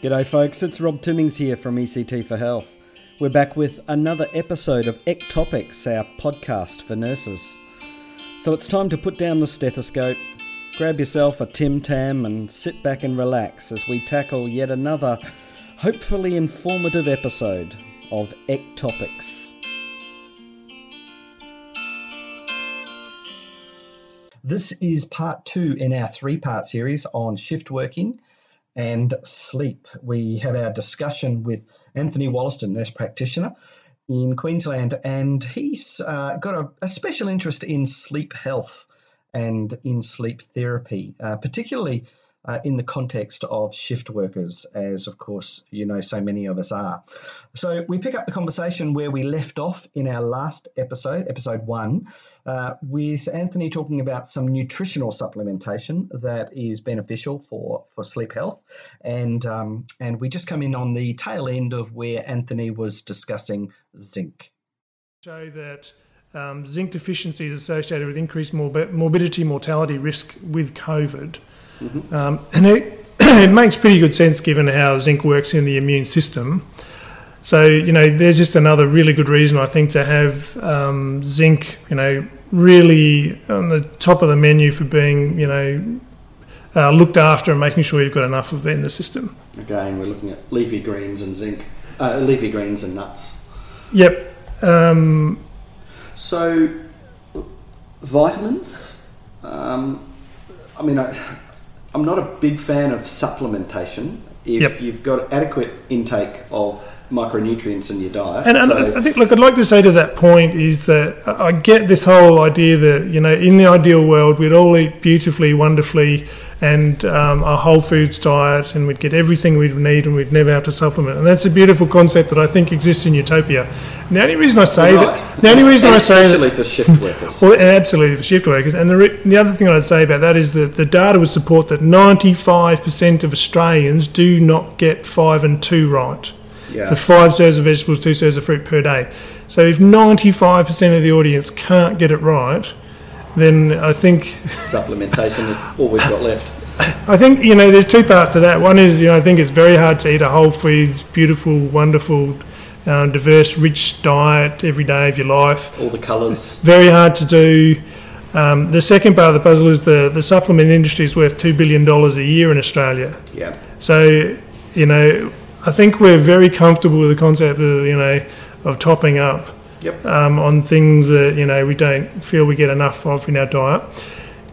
G'day folks, it's Rob Timmings here from ECT for Health. We're back with another episode of Ectopics, our podcast for nurses. So it's time to put down the stethoscope, grab yourself a Tim Tam and sit back and relax as we tackle yet another hopefully informative episode of Ectopics. This is part 2 in our 3-part series on shift working and sleep. We have our discussion with Anthony Wollaston, Nurse Practitioner in Queensland, and he's got a special interest in sleep health and in sleep therapy, particularly in the context of shift workers, as of course you know so many of us are. So we pick up the conversation where we left off in our last episode, episode 1, with Anthony talking about some nutritional supplementation that is beneficial for sleep health, and we just come in on the tail end of where Anthony was discussing zinc. Show that zinc deficiency is associated with increased morbidity, mortality risk with COVID. Mm-hmm. And it makes pretty good sense given how zinc works in the immune system. So, you know, there's just another really good reason, I think, to have zinc, you know, really on the top of the menu for being, you know, looked after and making sure you've got enough of it in the system. Again, we're looking at leafy greens and zinc, leafy greens and nuts. Yep. So, vitamins, I'm not a big fan of supplementation if you've got adequate intake of micronutrients in your diet. And I think, look, I'd like to say to that point is that I get this whole idea that, you know, in the ideal world, we'd all eat beautifully, wonderfully, and a whole foods diet, and we'd get everything we'd need, and we'd never have to supplement. And that's a beautiful concept that I think exists in utopia. And the only reason I say especially for shift workers. Well, absolutely for shift workers. And the other thing I'd say about that is that the data would support that 95% of Australians do not get 5 and 2 right. Yeah. The 5 serves of vegetables, 2 serves of fruit per day. So if 95% of the audience can't get it right, then I think supplementation is all we've got left. I think, you know, there's 2 parts to that. One is, you know, I think it's very hard to eat a whole foods, beautiful, wonderful, diverse, rich diet every day of your life. All the colours. It's very hard to do. The second part of the puzzle is the supplement industry is worth $2 billion a year in Australia. Yeah. So, you know, I think we're very comfortable with the concept of, you know, of topping up. Yep. On things that, you know, we don't feel we get enough of in our diet.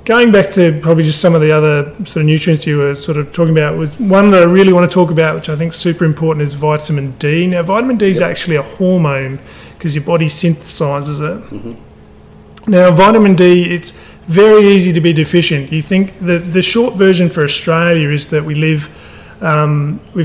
Going back to probably just some of the other sort of nutrients you were sort of talking about, with one that I really want to talk about, which I think is super important, is vitamin D. Now, vitamin D is actually a hormone because your body synthesises it. Mm-hmm. Now, vitamin D, it's very easy to be deficient. You think that the short version for Australia is that we've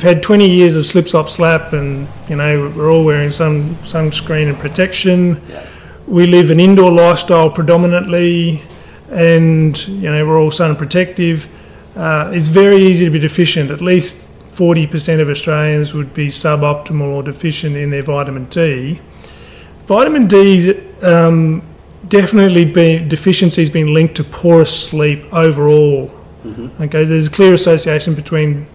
had 20 years of slip, slop, slap, and, you know, we're all wearing some sunscreen and protection. Yeah. We live an indoor lifestyle predominantly, and, you know, we're all sun protective. It's very easy to be deficient. At least 40% of Australians would be suboptimal or deficient in their vitamin D. Vitamin D's definitely deficiency has been linked to poorer sleep overall. Mm-hmm. Okay, there's a clear association between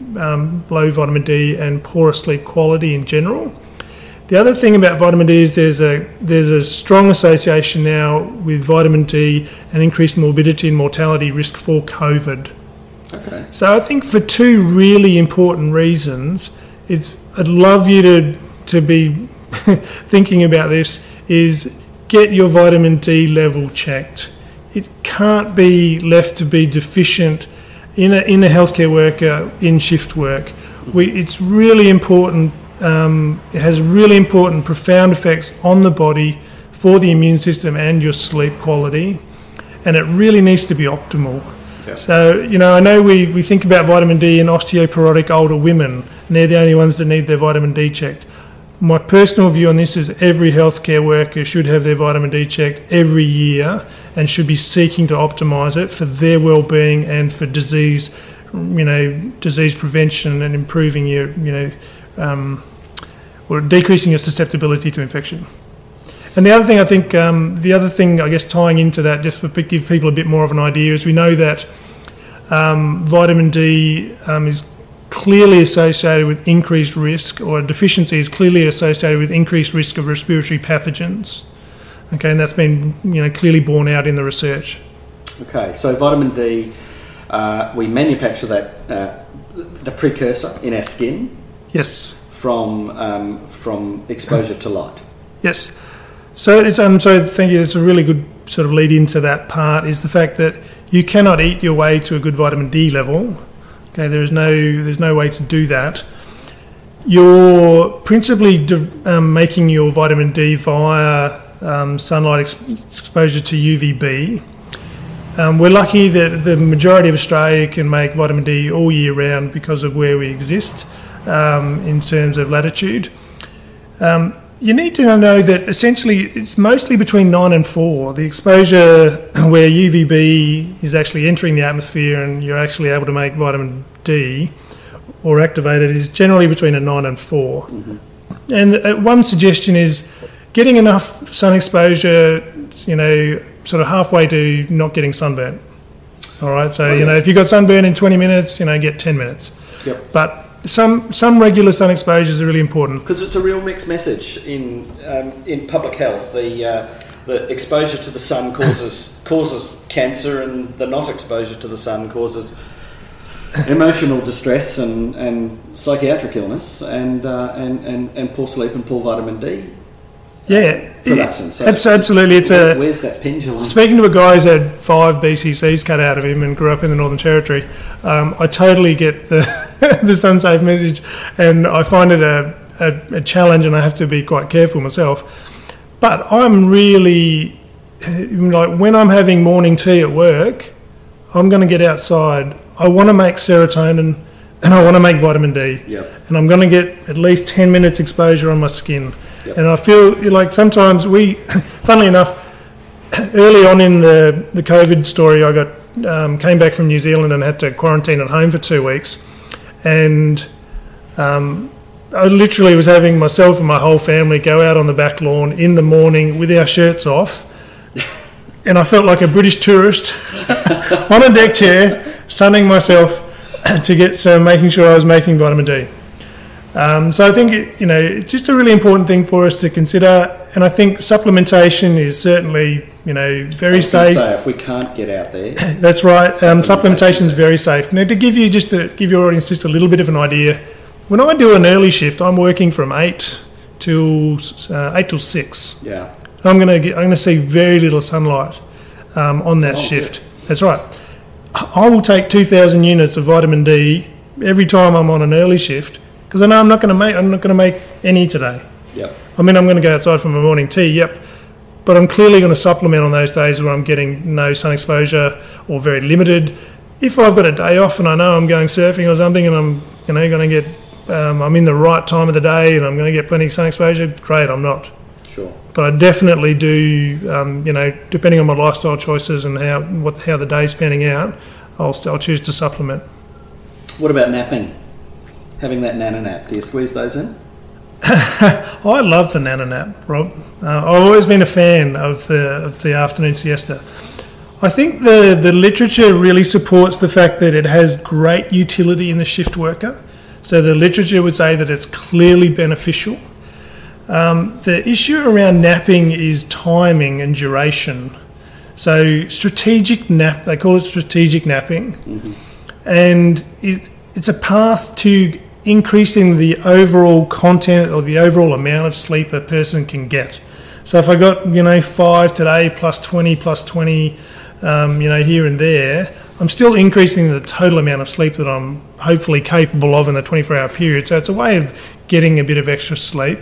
low vitamin D and poorer sleep quality in general. The other thing about vitamin D is there's a strong association now with vitamin D and increased morbidity and mortality risk for COVID. Okay. So I think for 2 really important reasons, I'd love you to be thinking about this, is get your vitamin D level checked. It can't be left to be deficient in a healthcare worker in shift work. It's really important. It has really important, profound effects on the body for the immune system and your sleep quality, and it really needs to be optimal. Yeah. So, you know, I know we think about vitamin D in osteoporotic older women, and they're the only ones that need their vitamin D checked. My personal view on this is every healthcare worker should have their vitamin D checked every year and should be seeking to optimise it for their well-being and for disease prevention and improving your, or decreasing your susceptibility to infection. And the other thing I think, I guess tying into that, just to give people a bit more of an idea, is we know that vitamin D is clearly associated with increased risk, or a deficiency is clearly associated with increased risk of respiratory pathogens. Okay, and that's been clearly borne out in the research. Okay, so vitamin D, we manufacture that, the precursor in our skin. Yes. From exposure to light. Yes. So it's so thank you. It's a really good sort of lead into that part. Is the fact that you cannot eat your way to a good vitamin D level. Okay, there's no way to do that. You're principally making your vitamin D via sunlight exposure to UVB. We're lucky that the majority of Australia can make vitamin D all year round because of where we exist in terms of latitude. You need to know that essentially it's mostly between 9 and 4. The exposure where UVB is actually entering the atmosphere and you're actually able to make vitamin D or activate it is generally between a 9 and 4. Mm-hmm. And one suggestion is getting enough sun exposure, sort of halfway to not getting sunburn. All right, so, if you got sunburn in 20 minutes, get 10 minutes. Yep. But some regular sun exposures are really important. Because it's a real mixed message in public health. The exposure to the sun causes cancer, and the not exposure to the sun causes emotional distress and psychiatric illness and poor sleep and poor vitamin D. Yeah, production. So absolutely. Where's that pendulum? Speaking to a guy who's had 5 BCCs cut out of him and grew up in the Northern Territory, I totally get the the sun-safe message, and I find it a challenge, and I have to be quite careful myself. But I'm really, like when I'm having morning tea at work, I'm going to get outside. I want to make serotonin, and I want to make vitamin D. Yep. And I'm going to get at least 10 minutes exposure on my skin. Yep. And I feel like sometimes funnily enough, early on in the COVID story, I came back from New Zealand and had to quarantine at home for 2 weeks. And I literally was having myself and my whole family go out on the back lawn in the morning with our shirts off. And I felt like a British tourist on a deck chair, sunning myself to get making sure I was making vitamin D. So I think it's just a really important thing for us to consider, and I think supplementation is certainly very safe. Say if we can't get out there, that's right. Supplementation is very safe. Now, to give your audience just a little bit of an idea, when I do an early shift, I'm working from 8 till 6. Yeah, I'm going to see very little sunlight on that shift. Yeah. That's right. I will take 2,000 units of vitamin D every time I'm on an early shift. Because I know I'm not going to make any today. Yep. I mean, I'm going to go outside for my morning tea. Yep. But I'm clearly going to supplement on those days where I'm getting no sun exposure or very limited. If I've got a day off and I know I'm going surfing or something, and I'm going to get I'm in the right time of the day and I'm going to get plenty of sun exposure, great. I'm not. Sure. But I definitely do. Depending on my lifestyle choices and how the day's panning out, I'll choose to supplement. What about napping? Having that nana nap, do you squeeze those in? I love the nana nap, Rob. I've always been a fan of the afternoon siesta. I think the literature really supports the fact that it has great utility in the shift worker. So the literature would say that it's clearly beneficial. The issue around napping is timing and duration. So they call it strategic napping. Mm-hmm. And it's a path to increasing the overall content or the overall amount of sleep a person can get. So if I got 5 today plus 20 here and there, I'm still increasing the total amount of sleep that I'm hopefully capable of in the 24-hour period. So it's a way of getting a bit of extra sleep.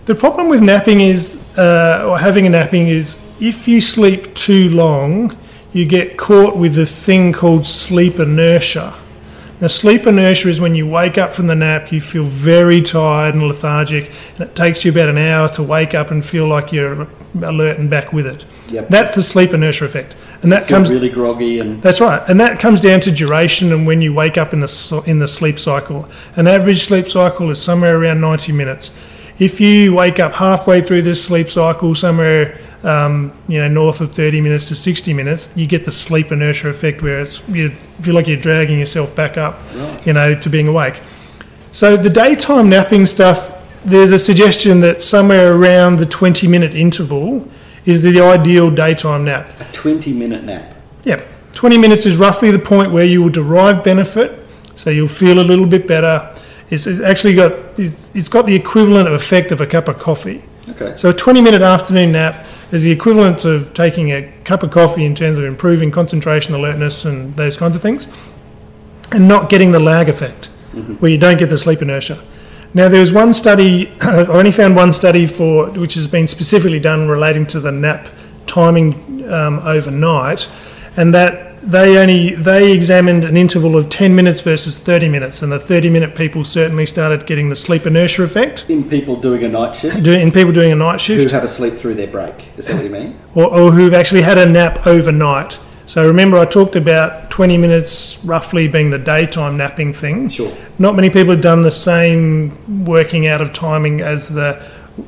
The problem with napping is, or having a napping is, if you sleep too long, you get caught with a thing called sleep inertia. Now, sleep inertia is when you wake up from the nap, you feel very tired and lethargic, and it takes you about an hour to wake up and feel like you're alert and back with it. Yep. That's the sleep inertia effect, and that comes really groggy. And that's right, and that comes down to duration and when you wake up in the sleep cycle. An average sleep cycle is somewhere around 90 minutes. if you wake up halfway through this sleep cycle, somewhere north of 30 minutes to 60 minutes, you get the sleep inertia effect where you feel like you're dragging yourself back up, right, to being awake. So the daytime napping stuff, there's a suggestion that somewhere around the 20-minute interval is the ideal daytime nap. A 20-minute nap? Yeah. 20 minutes is roughly the point where you will derive benefit, so you'll feel a little bit better. It's got the equivalent of effect of a cup of coffee. Okay. So a 20-minute afternoon nap is the equivalent of taking a cup of coffee in terms of improving concentration, alertness, and those kinds of things, and not getting the lag effect, where you don't get the sleep inertia. Now, there was one study, I only found one study which has been specifically done relating to the nap timing overnight, and that they examined an interval of 10 minutes versus 30 minutes, and the 30-minute people certainly started getting the sleep inertia effect. In people doing a night shift? In people doing a night shift. Who have a sleep through their break, is that what you mean? Or who've actually had a nap overnight. So remember, I talked about 20 minutes roughly being the daytime napping thing. Sure. Not many people have done the same working out of timing as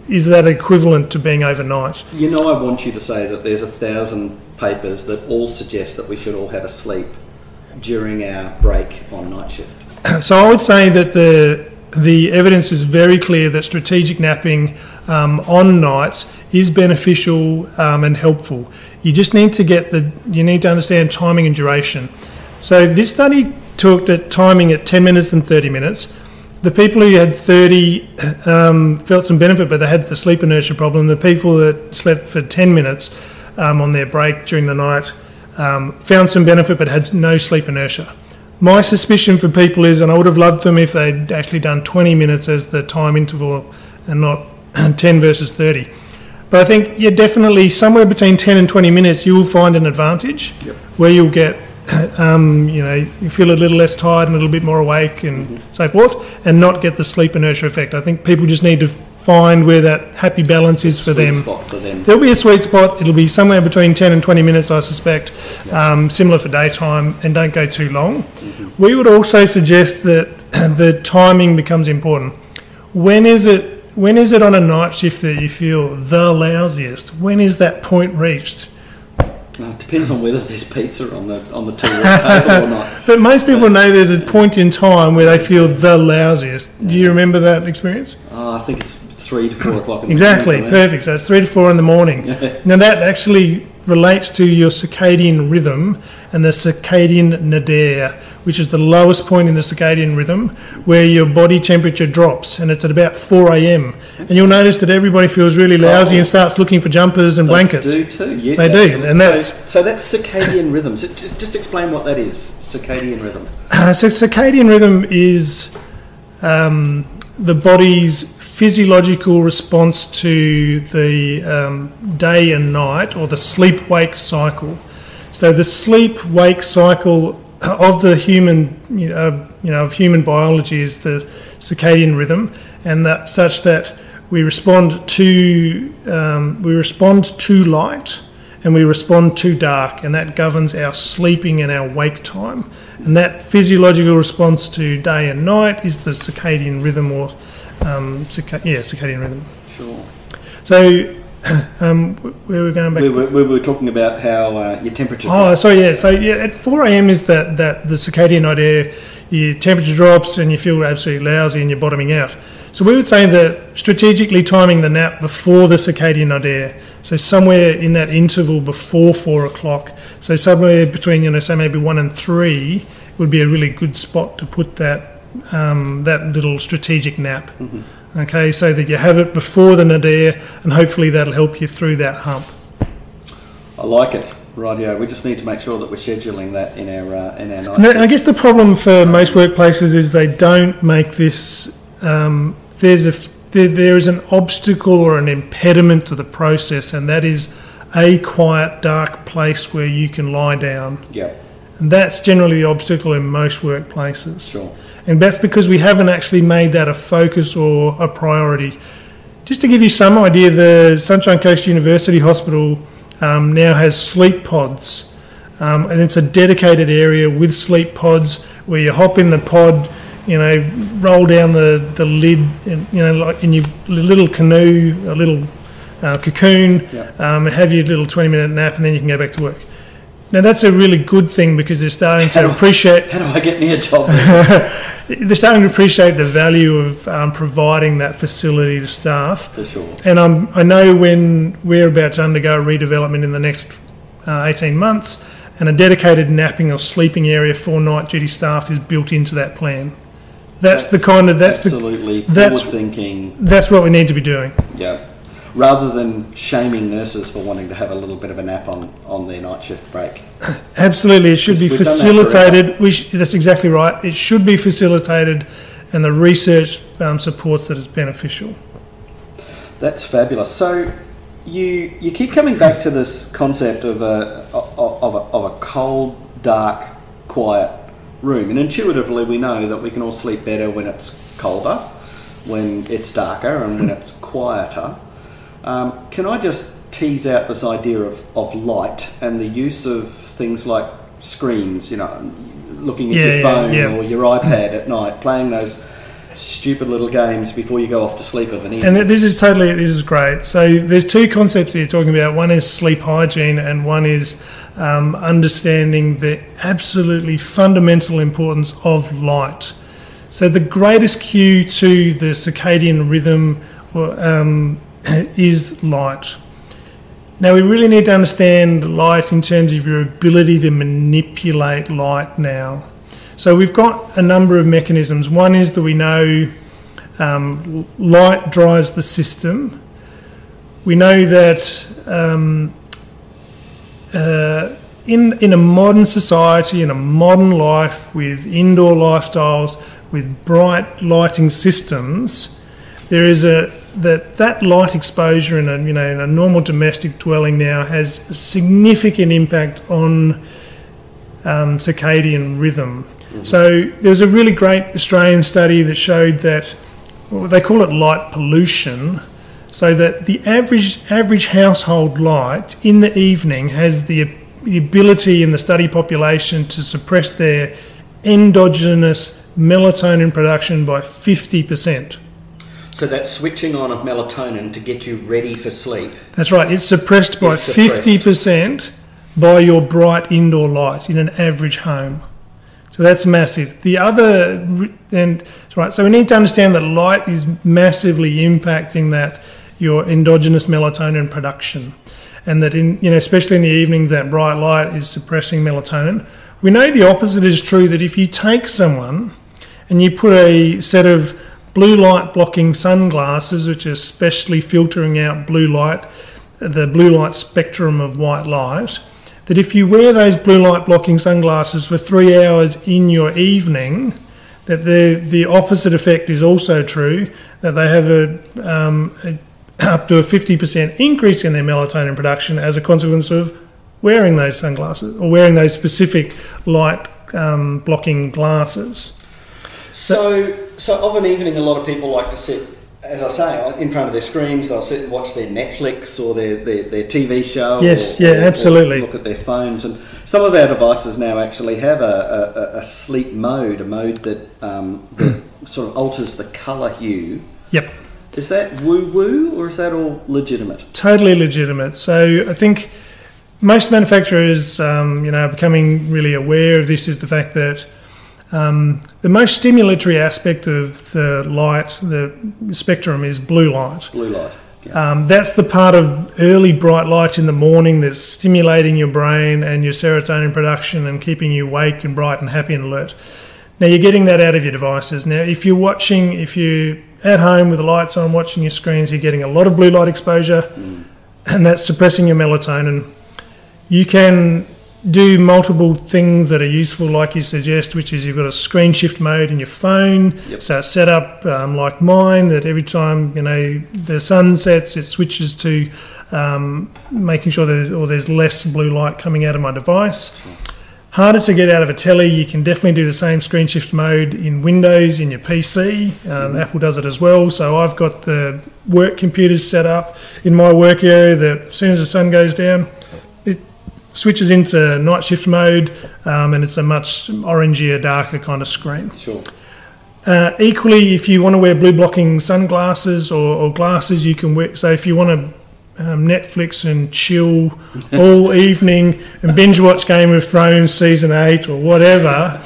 is that equivalent to being overnight? I want you to say that there's 1,000 papers that all suggest that we should all have a sleep during our break on night shift. So I would say that the evidence is very clear that strategic napping on nights is beneficial and helpful. You just need to understand timing and duration. So this study took the timing at 10 minutes and 30 minutes. The people who had 30 felt some benefit, but they had the sleep inertia problem. The people that slept for 10 minutes on their break during the night found some benefit, but had no sleep inertia. My suspicion for people is, and I would have loved them if they'd actually done 20 minutes as the time interval and not 10 versus 30. But I think, definitely somewhere between 10 and 20 minutes, you will find an advantage where you'll get, you feel a little less tired and a little bit more awake and so forth, and not get the sleep inertia effect. I think people just need to find where that happy balance is for them. Spot for them. There'll be a sweet spot. It'll be somewhere between 10 and 20 minutes, I suspect, similar for daytime, and don't go too long. We would also suggest that the timing becomes important. When is it on a night shift that you feel the lousiest? When is that point reached? It depends on whether there's pizza on the table or not. But most people know there's a point in time where they feel the lousiest. Do you remember that experience? I think it's 3 to 4 o'clock in the morning. Exactly, perfect. So it's 3 to 4 in the morning. Now that actually relates to your circadian rhythm and the circadian nadir, which is the lowest point in the circadian rhythm where your body temperature drops, and it's at about 4 a.m. And you'll notice that everybody feels really lousy and starts looking for jumpers and blankets. They do too, yeah. They do, and so that's circadian rhythm. So just explain what that is, circadian rhythm. So circadian rhythm is the body's physiological response to the day and night, or the sleep-wake cycle. So the sleep-wake cycle of the human, of human biology is the circadian rhythm, and that such that we respond to light and we respond to dark, and that governs our sleeping and our wake time. And that physiological response to day and night is the circadian rhythm, or circadian rhythm. Sure. So, where we're going back? We were talking about how your temperature. Oh, sorry. Yeah. So at 4 a.m. is that the circadian nadir. Your temperature drops and you feel absolutely lousy and you're bottoming out. So we would say that strategically timing the nap before the circadian nadir, so somewhere in that interval before 4 o'clock, so somewhere between, say maybe 1 and 3 would be a really good spot to put that little strategic nap. Okay, so that you have it before the nadir, and hopefully that'll help you through that hump. I like it. Rightio. We just need to make sure that we're scheduling that in our night. And I guess the problem for most workplaces is they don't make this. There is an obstacle or an impediment to the process, and that is a quiet, dark place where you can lie down. Yeah. And that's generally the obstacle in most workplaces. Sure. And that's because we haven't actually made that a focus or a priority. Just to give you some idea, the Sunshine Coast University Hospital now has sleep pods. And it's a dedicated area with sleep pods where you hop in the pod, roll down the lid, and, like in your little canoe, a little cocoon, have your little 20-minute nap, and then you can go back to work. Now, that's a really good thing because they're starting to appreciate... How do I get near a job? They're starting to appreciate the value of providing that facility to staff. For sure. And I know when we're about to undergo a redevelopment in the next 18 months, and a dedicated napping or sleeping area for night duty staff is built into that plan. That's absolutely forward-thinking. That's what we need to be doing. Yeah. Rather than shaming nurses for wanting to have a little bit of a nap on their night shift break. Absolutely, it should be facilitated. That's exactly right. It should be facilitated, and the research supports that it's beneficial. That's fabulous. So you keep coming back to this concept of a cold, dark, quiet room, and intuitively we know that we can all sleep better when it's colder, when it's darker, and when it's quieter. Can I just tease out this idea of light and the use of things like screens, looking at your phone or your iPad at night, playing those stupid little games before you go off to sleep of an evening. And this is great. So there's two concepts that you're talking about. One is sleep hygiene, and one is understanding the absolutely fundamental importance of light. So the greatest cue to the circadian rhythm is light. Now, we really need to understand light in terms of your ability to manipulate light now. So we've got a number of mechanisms. One is that we know light drives the system. We know that in a modern society, in a modern life with indoor lifestyles, with bright lighting systems, there is that light exposure in a normal domestic dwelling now has a significant impact on circadian rhythm. Mm-hmm. So there was a really great Australian study that showed that, well, they call it light pollution, so that the average household light in the evening has the ability in the study population to suppress their endogenous melatonin production by 50%. So that switching on of melatonin to get you ready for sleep. That's right. It's suppressed by 50% by your bright indoor light in an average home. So that's massive. So we need to understand that light is massively impacting your endogenous melatonin production, and that especially in the evenings, that bright light is suppressing melatonin. We know the opposite is true, that if you take someone and you put a set of blue light blocking sunglasses, which are specially filtering out blue light, the blue light spectrum of white light, that if you wear those blue light blocking sunglasses for 3 hours in your evening, that the opposite effect is also true, that they have up to a 50% increase in their melatonin production as a consequence of wearing those sunglasses or wearing those specific light blocking glasses. So of an evening, a lot of people like to sit, as I say, in front of their screens. They'll sit and watch their Netflix or their TV show. Yes, or absolutely. Look at their phones. And some of our devices now actually have a sleep mode, a mode that sort of alters the colour hue. Yep. Is that woo-woo, or is that all legitimate? Totally legitimate. So I think most manufacturers, are becoming really aware of this, is the fact that the most stimulatory aspect of the light, the spectrum, is blue light. Blue light. Yeah. That's the part of early bright light in the morning that's stimulating your brain and your serotonin production and keeping you awake and bright and happy and alert. Now, you're getting that out of your devices. Now, if you're at home with the lights on watching your screens, you're getting a lot of blue light exposure, and that's suppressing your melatonin. You can do multiple things that are useful, like you suggest, which is you've got a screen shift mode in your phone. Yep. So it's set up like mine, that every time the sun sets, it switches to making sure there's less blue light coming out of my device. Sure. Harder to get out of a telly. You can definitely do the same screen shift mode in Windows, in your PC. Apple does it as well. So I've got the work computers set up in my work area that as soon as the sun goes down, it switches into night shift mode, and it's a much orangier, darker kind of screen. Sure. Equally, if you want to wear blue blocking sunglasses or glasses, you can wear. So if you want to Netflix and chill all evening and binge watch Game of Thrones season 8 or whatever,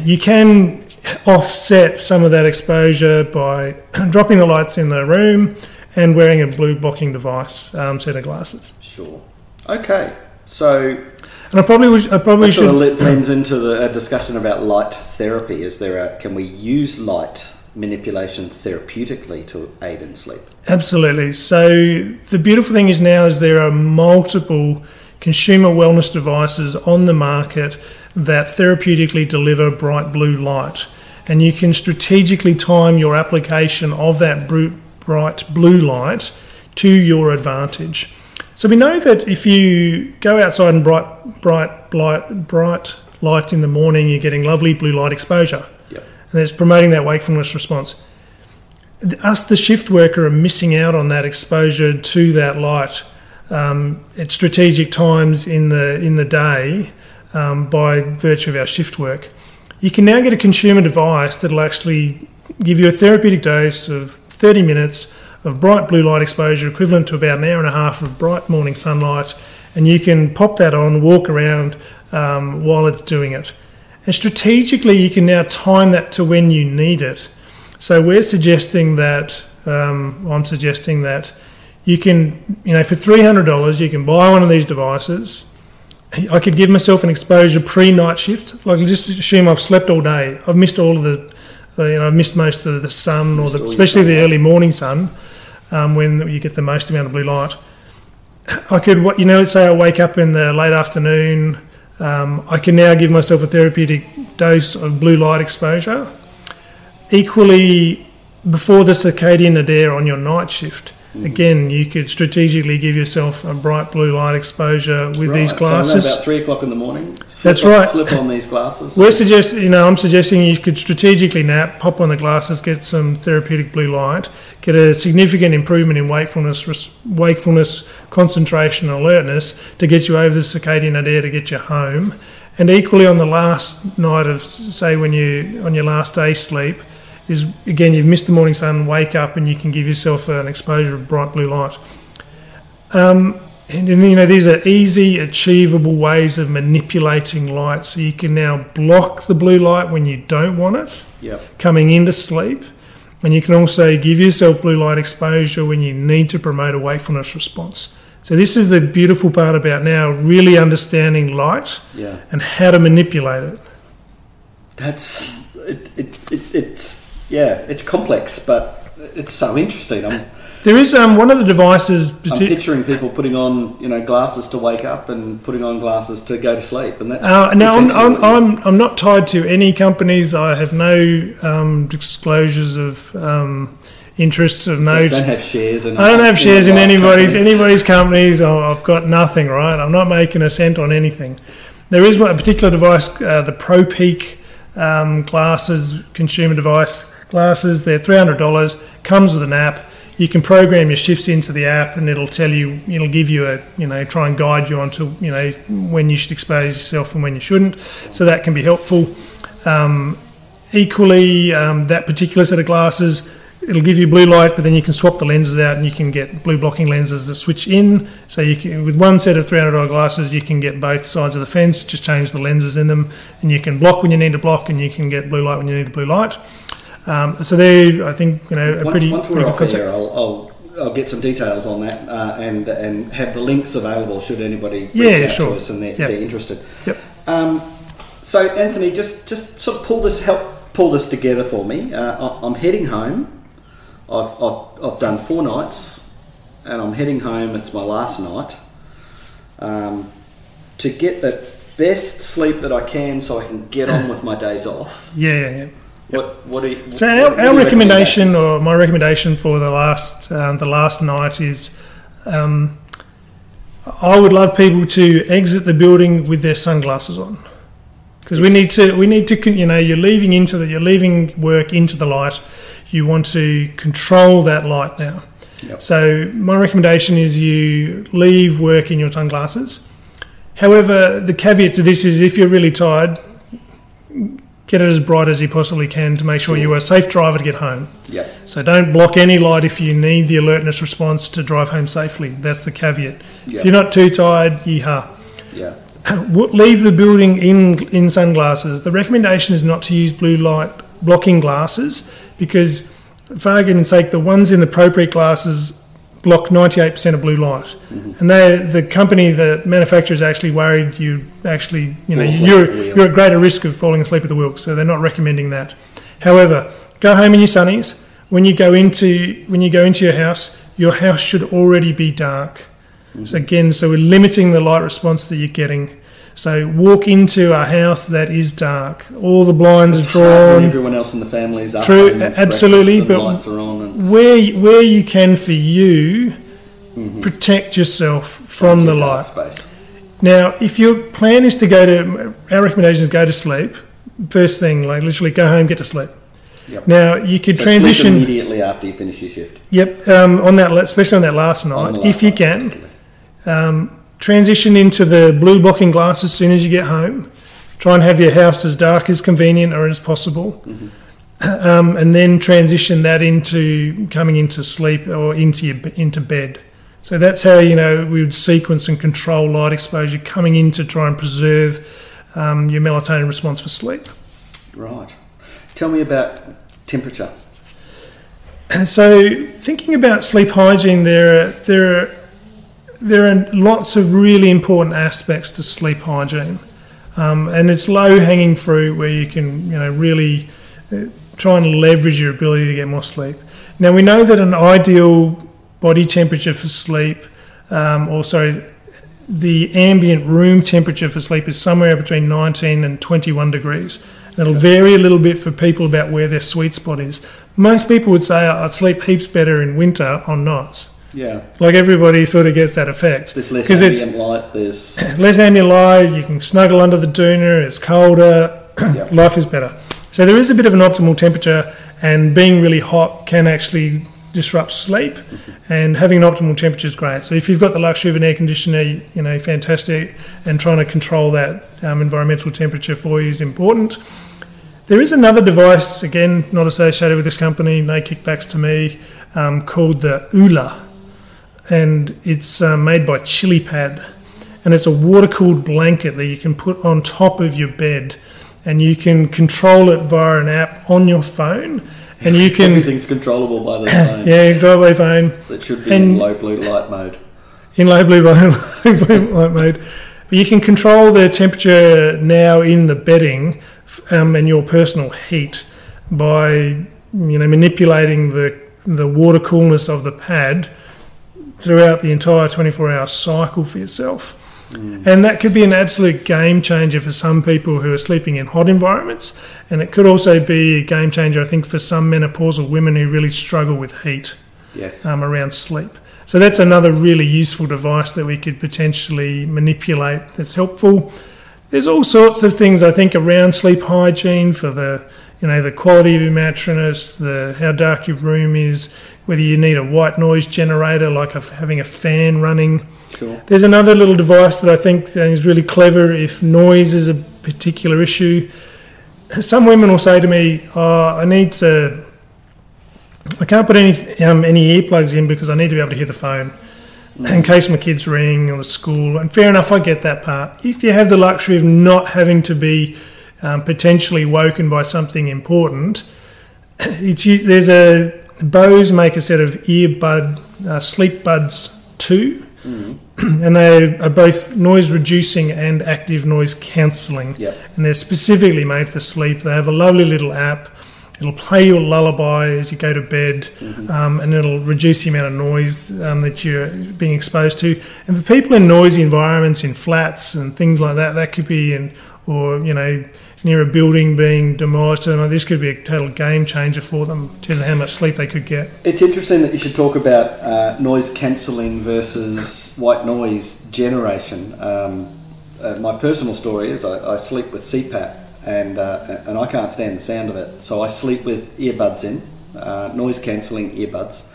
you can offset some of that exposure by dropping the lights in the room and wearing a blue blocking device set of glasses. Sure. Okay. So, and I probably should. Sort of blends into a discussion about light therapy. Can we use light manipulation therapeutically to aid in sleep? Absolutely. So the beautiful thing is now is there are multiple consumer wellness devices on the market that therapeutically deliver bright blue light, and you can strategically time your application of that bright blue light to your advantage. So we know that if you go outside and bright light in the morning, you're getting lovely blue light exposure. Yep. And it's promoting that wakefulness response. Us, the shift worker, are missing out on that exposure to that light at strategic times in the day by virtue of our shift work. You can now get a consumer device that will actually give you a therapeutic dose of 30 minutes of bright blue light exposure, equivalent to about an hour and a half of bright morning sunlight, and you can pop that on, walk around while it's doing it. And strategically, you can now time that to when you need it. So we're suggesting that, I'm suggesting that you can, for $300, you can buy one of these devices. I could give myself an exposure pre-night shift. Like, just assume I've slept all day. I've missed all of I've missed most of the sun, especially the early morning sun, when you get the most amount of blue light. I could, let's say I wake up in the late afternoon. I can now give myself a therapeutic dose of blue light exposure. Equally, before the circadian nadir on your night shift, again, you could strategically give yourself a bright blue light exposure with these glasses. So about 3 o'clock in the morning. That's right. Slip on these glasses. I'm suggesting you could strategically nap, pop on the glasses, get some therapeutic blue light, get a significant improvement in wakefulness, concentration, and alertness to get you over the circadian nadir to get you home. And equally, on the last night of, say, when you on your last day sleep, is again, you've missed the morning sun, wake up and you can give yourself an exposure of bright blue light. And these are easy, achievable ways of manipulating light. So you can now block the blue light when you don't want it, coming into sleep. And you can also give yourself blue light exposure when you need to promote a wakefulness response. So this is the beautiful part about now really understanding light and how to manipulate it. It's complex, but it's so interesting. There is one of the devices. I'm picturing people putting on, glasses to wake up and putting on glasses to go to sleep, and that's. I'm not tied to any companies. I have no disclosures of interests of note. Don't have shares. I don't have shares in anybody's companies. I've got nothing. Right, I'm not making a cent on anything. There is a particular device, the ProPeak glasses, consumer device glasses. They're $300. Comes with an app. You can program your shifts into the app, and it'll tell you. It'll give you try and guide you onto when you should expose yourself and when you shouldn't. So that can be helpful. Equally, that particular set of glasses, it'll give you blue light, but then you can swap the lenses out, and you can get blue blocking lenses that switch in. So you can, with one set of $300 glasses, you can get both sides of the fence. Just change the lenses in them, and you can block when you need to block, and you can get blue light when you need blue light. So they, I think, a pretty. Once we're off here, I'll get some details on that and have the links available should anybody reach out to us and they're interested. Yep. So Anthony, just sort of help pull this together for me. I'm heading home. I've done 4 nights, and I'm heading home. It's my last night. To get the best sleep that I can, so I can get on with my days off. Yeah. Our recommendation, or my recommendation for the last night is, I would love people to exit the building with their sunglasses on, because we need to. You're leaving work into the light. You want to control that light now. Yep. So my recommendation is you leave work in your sunglasses. However, the caveat to this is if you're really tired, get it as bright as you possibly can to make sure you are a safe driver to get home. Yeah. So don't block any light if you need the alertness response to drive home safely. That's the caveat. Yeah. If you're not too tired, yeehaw. Yeah. Leave the building in sunglasses. The recommendation is not to use blue light blocking glasses because, for argument's sake, the ones in the appropriate glasses block 98% of blue light, and the company, the manufacturer, is actually worried you're at greater risk of falling asleep at the wheel, so they're not recommending that. However, go home in your sunnies. When you go into your house should already be dark. So again, we're limiting the light response that you're getting. So walk into a house that is dark. All the blinds are drawn. Everyone else in the family is up. True, absolutely. But lights are on and where you can, for you, protect yourself from the light. Space. Now, if your plan is our recommendation is go to sleep. First thing, like literally go home, get to sleep. Yep. Now you could transition sleep immediately after you finish your shift. Yep, on that, especially on that last night, if you can. Transition into the blue blocking glass as soon as you get home. Try and have your house as dark as convenient or as possible. And then transition that into coming into sleep or into bed. So that's how we would sequence and control light exposure coming in to try and preserve your melatonin response for sleep. Right. Tell me about temperature. So thinking about sleep hygiene, there are lots of really important aspects to sleep hygiene, and it's low-hanging fruit where you can, really try and leverage your ability to get more sleep. Now we know that an ideal body temperature for sleep, the ambient room temperature for sleep is somewhere between 19 and 21 degrees. And it'll vary a little bit for people about where their sweet spot is. Most people would say, I'd sleep heaps better in winter. I'm not. Yeah. Like everybody sort of gets that effect. There's less ambient light. There's less ambient light. You can snuggle under the doona. It's colder. Yep. Life is better. So there is a bit of an optimal temperature, and being really hot can actually disrupt sleep. And having an optimal temperature is great. So if you've got the luxury of an air conditioner, fantastic. And trying to control that environmental temperature for you is important. There is another device, again, not associated with this company, no kickbacks to me, called the Oola. And it's made by ChiliPad, and it's a water-cooled blanket that you can put on top of your bed, and you can control it via an app on your phone, and you can... Everything's controllable by the phone. Yeah, control by phone. That should be in low blue light mode. In low blue light mode. But you can control the temperature now in the bedding and your personal heat by manipulating the water coolness of the pad throughout the entire 24-hour cycle for yourself. And that could be an absolute game changer for some people who are sleeping in hot environments, and it could also be a game changer, I think, for some menopausal women who really struggle with heat. Yes. Around sleep. So that's another really useful device that we could potentially manipulate that's helpful. There's all sorts of things, I think, around sleep hygiene for the quality of your mattress, how dark your room is, whether you need a white noise generator like having a fan running. Sure. There's another little device that I think is really clever if noise is a particular issue. Some women will say to me, I can't put any earplugs in because I need to be able to hear the phone in case my kids ring or the school. And fair enough, I get that part. If you have the luxury of not having to be potentially woken by something important, Bose make a set of Sleep Buds 2, and they are both noise reducing and active noise cancelling. Yep. And they're specifically made for sleep. They have a lovely little app. It'll play you a lullaby as you go to bed, and it'll reduce the amount of noise that you're being exposed to. And for people in noisy environments, in flats and things like that, that could be near a building being demolished. This could be a total game changer for them in terms of how much sleep they could get. It's interesting that you should talk about noise cancelling versus white noise generation. My personal story is I sleep with CPAP. And I can't stand the sound of it, so I sleep with earbuds in, noise cancelling earbuds,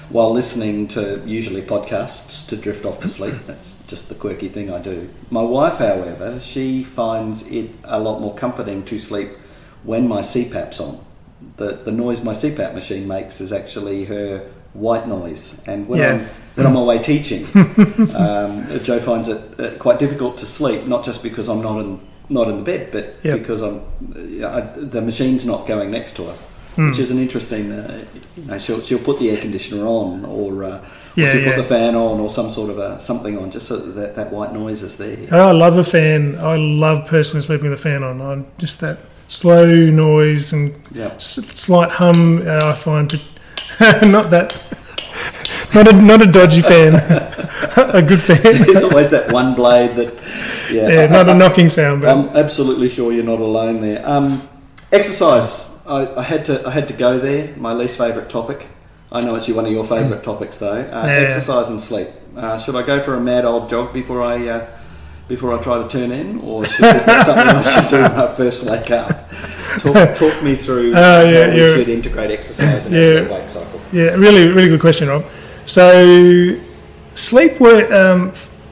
while listening to usually podcasts to drift off to sleep. That's just the quirky thing I do. My wife, however, she finds it a lot more comforting to sleep when my CPAP's on. The noise my CPAP machine makes is actually her white noise, and when I'm away teaching, Joe finds it quite difficult to sleep, not just because I'm not in the bed, but because the machine's not going next to her, which is an interesting. She'll put the air conditioner on, or she'll put the fan on, or some sort of something on, just so that white noise is there. Oh, I love a fan. I love personally sleeping with a fan on. I'm just that slow noise and slight hum. I find not a dodgy fan, a good fan. There's always that one blade that, not a knocking sound. But I'm absolutely sure you're not alone there. Exercise. I had to go there. My least favourite topic. I know it's one of your favourite topics though. Exercise and sleep. Should I go for a mad old jog before I try to turn in, or is that something I should do when I first wake up? Talk me through how we should integrate exercise in our sleep-wake cycle. Yeah, really, really good question, Rob. So, sleep work.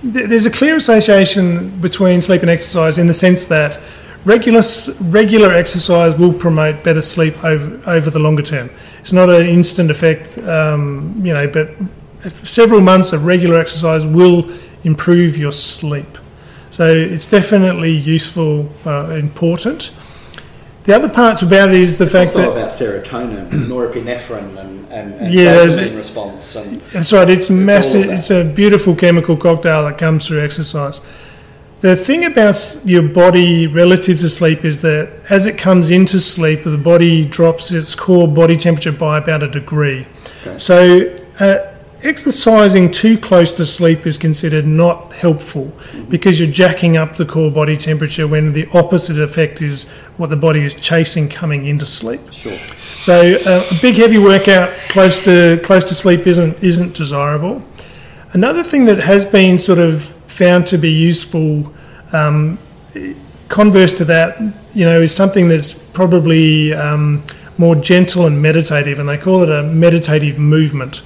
There's a clear association between sleep and exercise in the sense that regular exercise will promote better sleep over the longer term. It's not an instant effect, but several months of regular exercise will improve your sleep. So it's definitely useful, important. The other part about it is the fact that... It's also about serotonin and norepinephrine and dopamine response. That's right, it's massive. It's a beautiful chemical cocktail that comes through exercise. The thing about your body relative to sleep is that as it comes into sleep, the body drops its core body temperature by about 1 degree. Okay. So exercising too close to sleep is considered not helpful because you're jacking up the core body temperature when the opposite effect is what the body is chasing coming into sleep. Sure. So a big heavy workout close to sleep isn't desirable. Another thing that has been sort of found to be useful, converse to that, is something that's probably more gentle and meditative, and they call it a meditative movement.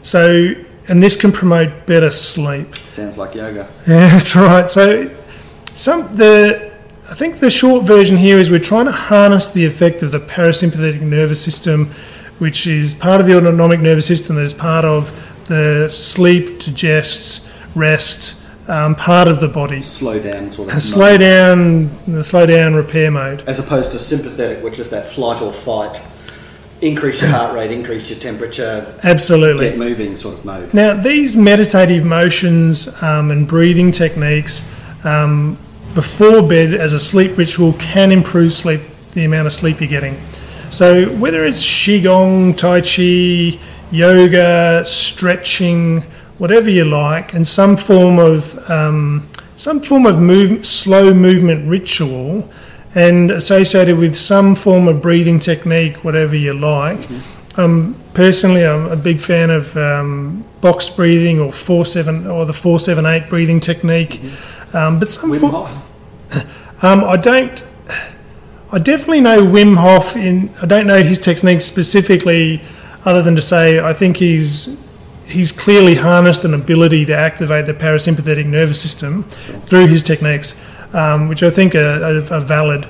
So, and this can promote better sleep. Sounds like yoga. Yeah, that's right. So, I think the short version here is we're trying to harness the effect of the parasympathetic nervous system, which is part of the autonomic nervous system that is part of the sleep, digest, rest part of the body. Slow down sort of. The slow down repair mode. As opposed to sympathetic, which is that flight or fight. Increase your heart rate, increase your temperature. Absolutely. Get moving sort of mode. Now, these meditative motions and breathing techniques before bed as a sleep ritual can improve sleep, the amount of sleep you're getting. So whether it's Qigong, Tai Chi, yoga, stretching, whatever you like, and some form of slow movement ritual, and associated with some form of breathing technique, whatever you like. Personally, I'm a big fan of box breathing or 4-7 or the 4-7-8 breathing technique. But some Wim Hof? I definitely know Wim Hof. I don't know his technique specifically, other than to say I think he's clearly harnessed an ability to activate the parasympathetic nervous system through his techniques. Which I think are valid.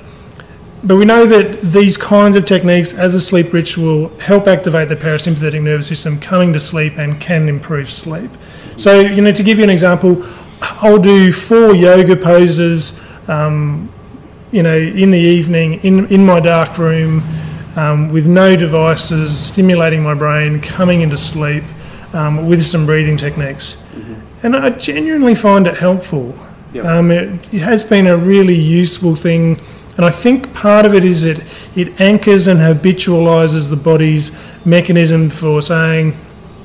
But we know that these kinds of techniques as a sleep ritual help activate the parasympathetic nervous system coming to sleep and can improve sleep. So, to give you an example, I'll do 4 yoga poses, in the evening in my dark room with no devices, stimulating my brain, coming into sleep with some breathing techniques. And I genuinely find it helpful. It has been a really useful thing, and I think part of it is that it anchors and habitualises the body's mechanism for saying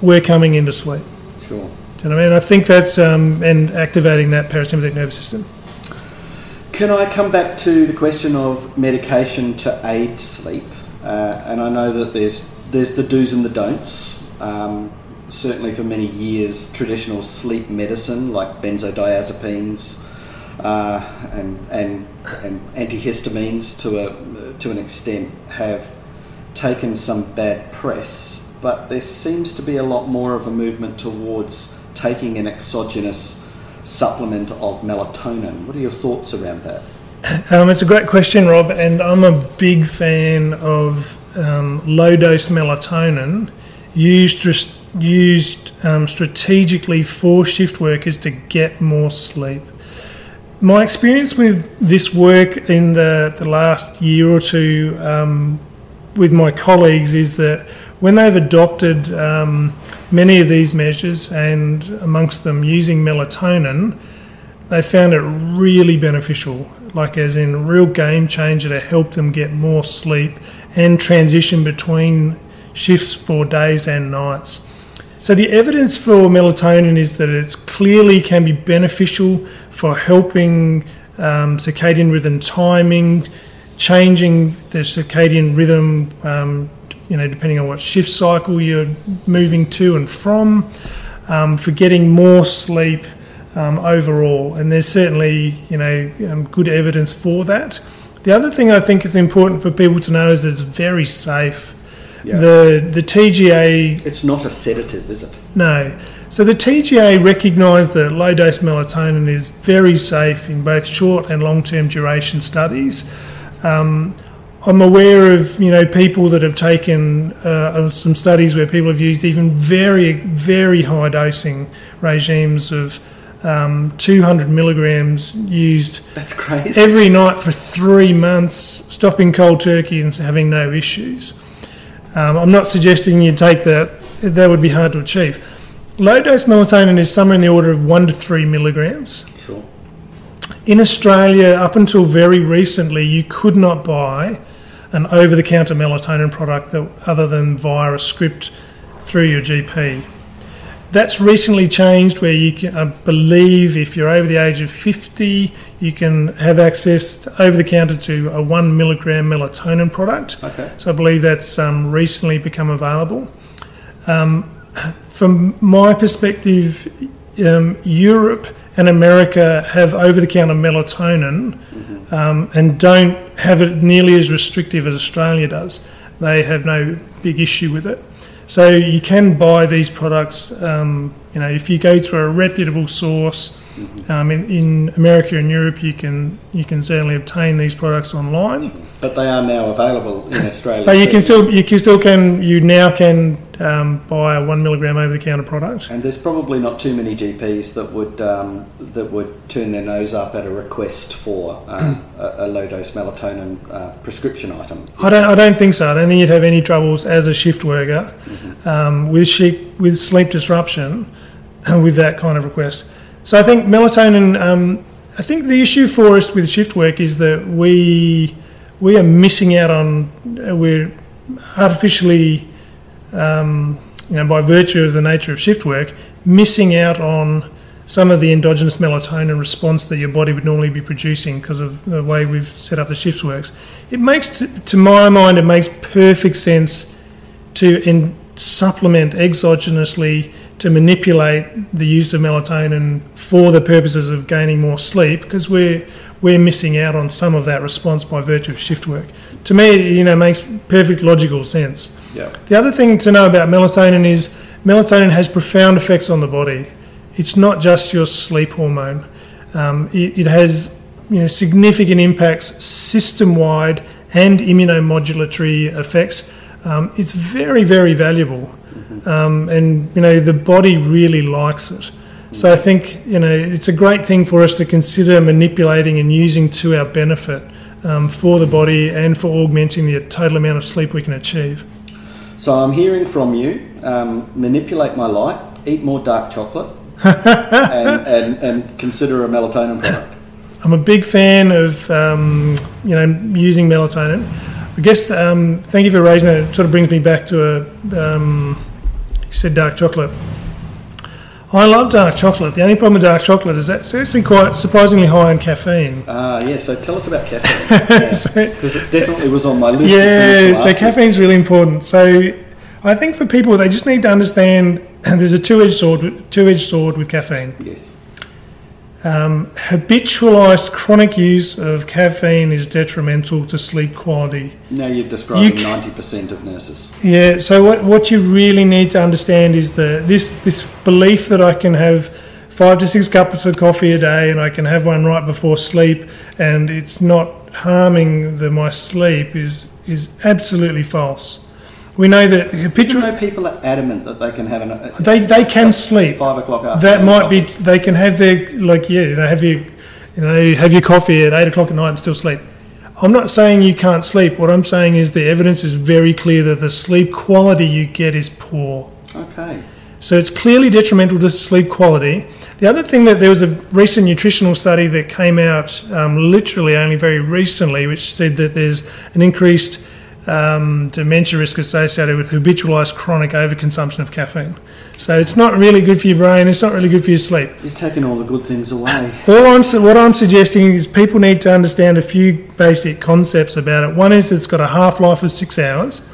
we're coming into sleep. Sure. Do you know what I mean? I think that's and activating that parasympathetic nervous system. Can I come back to the question of medication to aid sleep? And I know that there's the do's and the don'ts. Certainly for many years, traditional sleep medicine like benzodiazepines and antihistamines to an extent have taken some bad press, but there seems to be a lot more of a movement towards taking an exogenous supplement of melatonin. What are your thoughts around that? It's a great question, Rob, and I'm a big fan of low-dose melatonin used strategically for shift workers to get more sleep. My experience with this work in the last year or two with my colleagues is that when they've adopted many of these measures, and amongst them using melatonin, they found it really beneficial, like as in a real game changer to help them get more sleep and transition between shifts for days and nights. So the evidence for melatonin is that it clearly can be beneficial for helping circadian rhythm timing, changing the circadian rhythm, depending on what shift cycle you're moving to and from, for getting more sleep overall. And there's certainly, good evidence for that. The other thing I think is important for people to know is that it's very safe. Yeah. The TGA... It's not a sedative, is it? No. So the TGA recognised that low-dose melatonin is very safe in both short and long-term duration studies. I'm aware of, people that have taken some studies where people have used even very, very high dosing regimes of 200 milligrams used That's crazy. every night for 3 months, stopping cold turkey and having no issues. I'm not suggesting you take that would be hard to achieve. Low-dose melatonin is somewhere in the order of 1 to 3 milligrams. Sure. In Australia, up until very recently, you could not buy an over-the-counter melatonin product other than via a script through your GP. That's recently changed where you can, I believe, if you're over the age of 50, you can have access over-the-counter to a 1 milligram melatonin product. Okay. So I believe that's recently become available. From my perspective, Europe and America have over-the-counter melatonin and don't have it nearly as restrictive as Australia does. They have no big issue with it. So you can buy these products, if you go to a reputable source. In America and Europe, you can certainly obtain these products online. But they are now available in Australia. But you now can buy a 1 milligram over-the-counter product. And there's probably not too many GPs that would turn their nose up at a request for a low-dose melatonin prescription item. I don't think so. I don't think you'd have any troubles as a shift worker with sleep disruption with that kind of request. So I think melatonin. I think the issue for us with shift work is that we are missing out on. We're artificially, by virtue of the nature of shift work, missing out on some of the endogenous melatonin response that your body would normally be producing because of the way we've set up the shift works. It makes, to my mind, it makes perfect sense to supplement exogenously to manipulate the use of melatonin for the purposes of gaining more sleep, because we're missing out on some of that response by virtue of shift work. To me, it makes perfect logical sense. Yeah. The other thing to know about melatonin is melatonin has profound effects on the body. It's not just your sleep hormone. It has significant impacts system-wide and immunomodulatory effects. It's very, very valuable, and the body really likes it. So I think it's a great thing for us to consider manipulating and using to our benefit for the body and for augmenting the total amount of sleep we can achieve. So I'm hearing from you: manipulate my light, eat more dark chocolate, and consider a melatonin product. I'm a big fan of using melatonin. I guess, thank you for raising that. It sort of brings me back to you said dark chocolate. I love dark chocolate. The only problem with dark chocolate is that it's actually quite surprisingly high in caffeine. So tell us about caffeine. Because it definitely was on my list. Yeah, so caffeine's really important. So I think for people, they just need to understand there's a two-edged sword with caffeine. Yes. Habitualised chronic use of caffeine is detrimental to sleep quality. Now you're describing 90% of nurses. Yeah, so what you really need to understand is this belief that I can have 5 to 6 cups of coffee a day, and I can have one right before sleep, and it's not harming my sleep is absolutely false. We know that habitual. You know, people are adamant that they can have they can sleep 5 o'clock after. That might be. They can have their have your coffee at 8 o'clock at night and still sleep. I'm not saying you can't sleep. What I'm saying is the evidence is very clear that the sleep quality you get is poor. Okay. So it's clearly detrimental to sleep quality. The other thing, that there was a recent nutritional study that came out literally only very recently, which said that there's an increased dementia risk associated with habitualised chronic overconsumption of caffeine. So it's not really good for your brain, it's not really good for your sleep. You're taking all the good things away. What I'm suggesting is people need to understand a few basic concepts about it. One is it's got a half-life of 6 hours.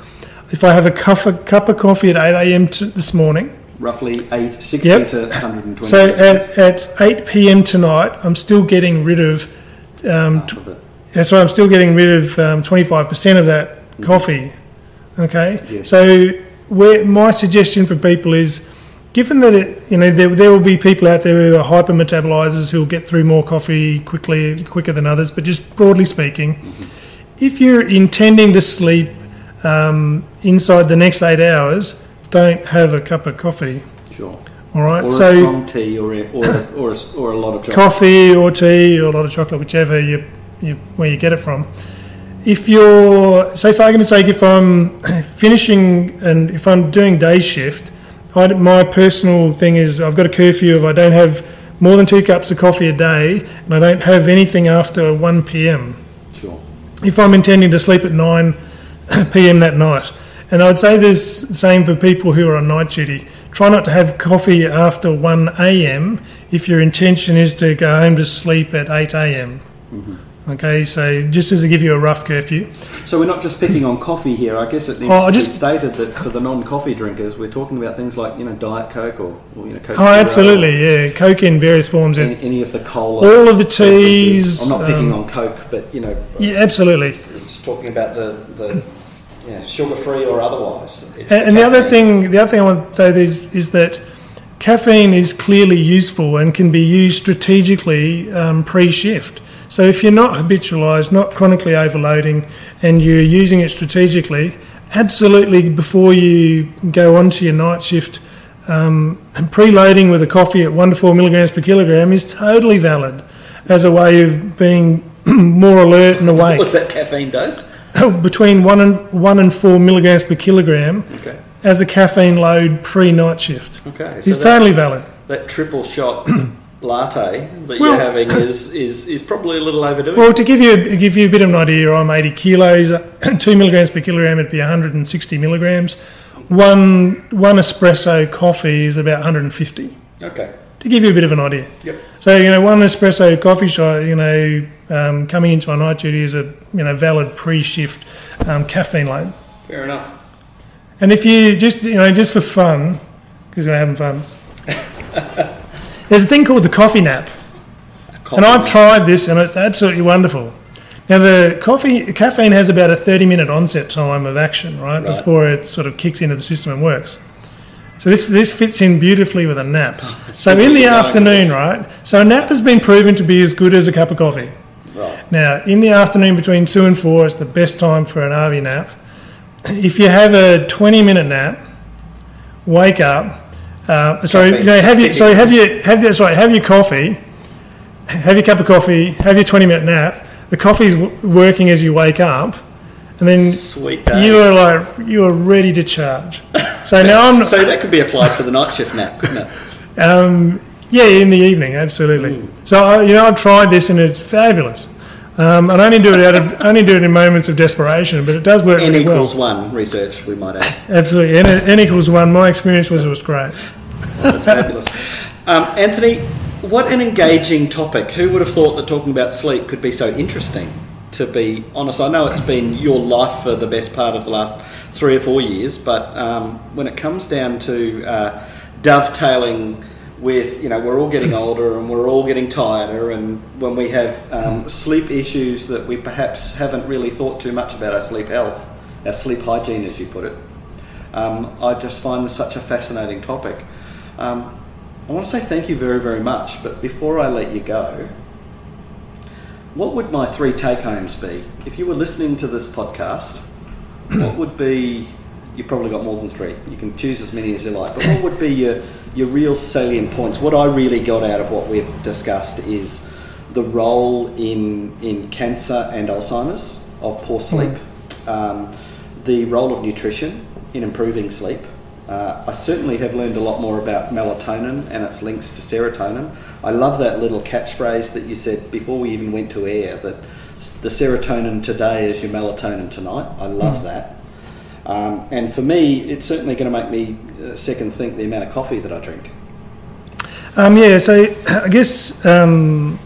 If I have a cup of coffee at 8 a.m. this morning, roughly 60 to 120. So at 8 p.m. tonight, I'm still getting rid of. That's right. I'm still getting rid of 25% of that coffee. Okay. Yes. So my suggestion for people is, given that there will be people out there who are hypermetabolizers who will get through more coffee quicker than others, but just broadly speaking, if you're intending to sleep inside the next 8 hours, don't have a cup of coffee. Sure. All right. Or a strong tea, or a lot of chocolate. Coffee or tea or a lot of chocolate, whichever where you get it from. If you're, say, for argument's sake, if I'm finishing and if I'm doing day shift, my personal thing is I've got a curfew of I don't have more than 2 cups of coffee a day, and I don't have anything after 1 p.m. Sure. If I'm intending to sleep at 9 p.m. that night. And I'd say there's the same for people who are on night duty. Try not to have coffee after 1 a.m. if your intention is to go home to sleep at 8 a.m. Mm-hmm. Okay, so just as to give you a rough curfew. So we're not just picking on coffee here. I guess it needs to be stated that for the non-coffee drinkers, we're talking about things like Diet Coke or Coke. Oh, absolutely, yeah. Coke in various forms. Any of the cola. All of the teas. I'm not picking on Coke, but Yeah, absolutely. Just talking about the sugar-free or otherwise. And the other thing I want to say is that caffeine is clearly useful and can be used strategically pre-shift. So if you're not habitualised, not chronically overloading, and you're using it strategically, absolutely before you go on to your night shift, preloading with a coffee at 1 to 4 milligrams per kilogram is totally valid as a way of being more alert and awake. What's that caffeine dose? Between 1 and 4 milligrams per kilogram as a caffeine load pre-night shift. Okay, so it's totally valid. That triple shot latte that you're having is probably a little overdoing. Well, to give you a bit of an idea, I'm 80 kilos. 2 milligrams per kilogram would be 160 milligrams. One espresso coffee is about 150. Okay. To give you a bit of an idea. Yep. So one espresso coffee shot, coming into my night duty is a valid pre-shift caffeine load. Fair enough. And if you just for fun, because we're having fun, there's a thing called the coffee nap, I've tried this and it's absolutely wonderful. Now the caffeine has about a 30-minute onset time of action, right, before it sort of kicks into the system and works. So this fits in beautifully with a nap. So in the afternoon, right? So a nap has been proven to be as good as a cup of coffee. Right. Now, in the afternoon between 2 and 4 is the best time for an RV nap. If you have a 20-minute nap, wake up. Have your coffee, have your cup of coffee, have your 20-minute nap. The coffee's working as you wake up. And then you are ready to charge. So now so that could be applied for the night shift nap, couldn't it? In the evening, absolutely. So I've tried this and it's fabulous. And I only do it in moments of desperation, but it does work really well. N=1 research, we might add. Absolutely, N=1. My experience was it was great. That's fabulous. Anthony, what an engaging topic. Who would have thought that talking about sleep could be so interesting? To be honest, I know it's been your life for the best part of the last 3 or 4 years, but when it comes down to dovetailing with, we're all getting older and we're all getting tireder, and when we have sleep issues that we perhaps haven't really thought too much about our sleep health, our sleep hygiene, as you put it, I just find this such a fascinating topic. I want to say thank you very, very much, but before I let you go, what would my 3 take-homes be? If you were listening to this podcast, what would be... You've probably got more than 3. You can choose as many as you like, but what would be your real salient points? What I really got out of what we've discussed is the role in cancer and Alzheimer's of poor sleep, the role of nutrition in improving sleep. I certainly have learned a lot more about melatonin and its links to serotonin. I love that little catchphrase that you said before we even went to air, that the serotonin today is your melatonin tonight. I love that. And for me, it's certainly going to make me second think the amount of coffee that I drink. So I guess the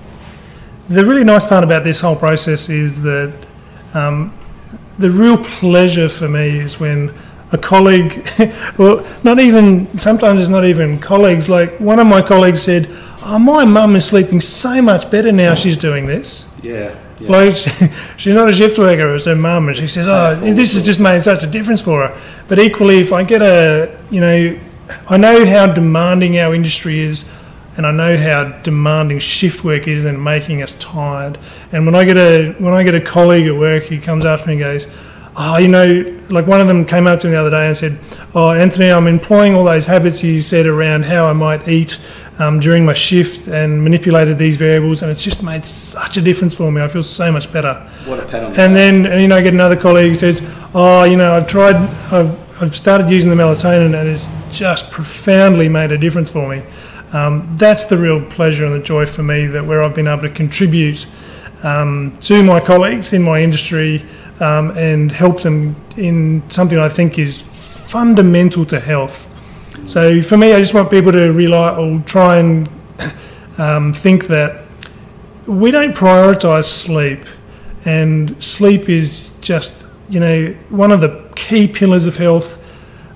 really nice part about this whole process is that the real pleasure for me is when a colleague, well, sometimes it's not even colleagues, like one of my colleagues said, "Oh, my mum is sleeping so much better now she's doing this." Yeah. Like, she's not a shift worker, it was her mum, and she says, this has just made such a difference for her. But equally, if I get I know how demanding our industry is, and I know how demanding shift work is and making us tired. And when I get a colleague at work who comes up to me and goes, like one of them came up to me the other day and said, "Oh, Anthony, I'm employing all those habits you said around how I might eat during my shift and manipulated these variables, and it's just made such a difference for me. I feel so much better." What a pat on the back. And then, I get another colleague who says, I've started using the melatonin and it's just profoundly made a difference for me. That's the real pleasure and the joy for me, that where I've been able to contribute to my colleagues in my industry and help them in something I think is fundamental to health. So for me, I just want people to realise or try and think that we don't prioritise sleep, and sleep is just, one of the key pillars of health,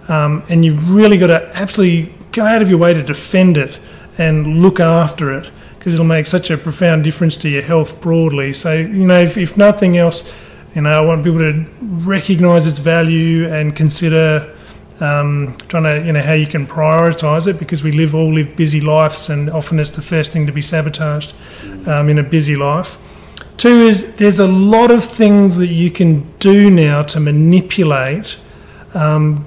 and you've really got to absolutely go out of your way to defend it and look after it, because it'll make such a profound difference to your health broadly. So, if nothing else, I want people to recognise its value and consider trying to, how you can prioritise it, because we all live busy lives, and often it's the first thing to be sabotaged in a busy life. 2 is there's a lot of things that you can do now to manipulate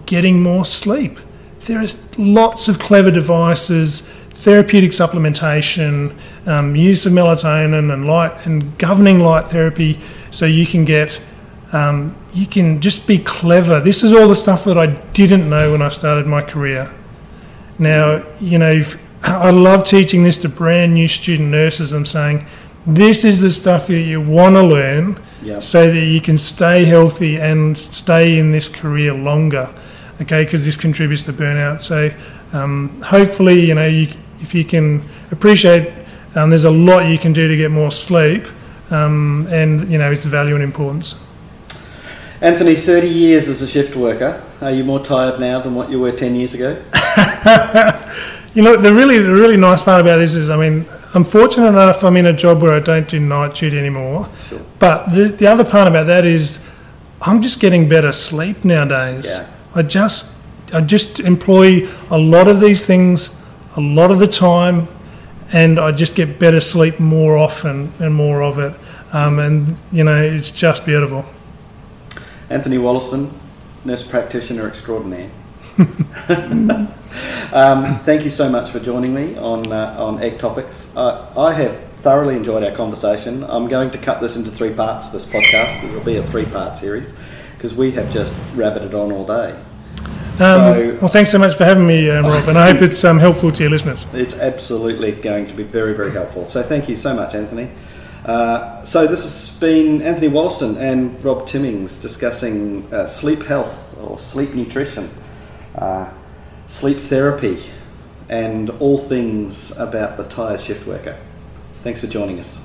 getting more sleep. There are lots of clever devices, therapeutic supplementation, use of melatonin and light and governing light therapy, so you can get, you can just be clever. This is all the stuff that I didn't know when I started my career. Now, I love teaching this to brand new student nurses. I'm saying, this is the stuff that you want to learn, so that you can stay healthy and stay in this career longer, okay, because this contributes to burnout. So hopefully, if you can appreciate there's a lot you can do to get more sleep, and, its value and importance. Anthony, 30 years as a shift worker. Are you more tired now than what you were 10 years ago? The really nice part about this is, I'm fortunate enough I'm in a job where I don't do night duty anymore. Sure. But the other part about that is I'm just getting better sleep nowadays. Yeah. I just employ a lot of these things a lot of the time, and I just get better sleep more often and more of it. It's just beautiful. Anthony Wollaston, Nurse Practitioner Extraordinaire. Thank you so much for joining me on Ectopics. I have thoroughly enjoyed our conversation. I'm going to cut this into 3 parts, this podcast. It will be a 3-part series, because we have just rabbited on all day. Well, thanks so much for having me, Rob, and I hope it's helpful to your listeners. It's absolutely going to be very, very helpful. So thank you so much, Anthony. So this has been Anthony Wollaston and Rob Timmings discussing sleep health or sleep nutrition, sleep therapy, and all things about the tired shift worker. Thanks for joining us.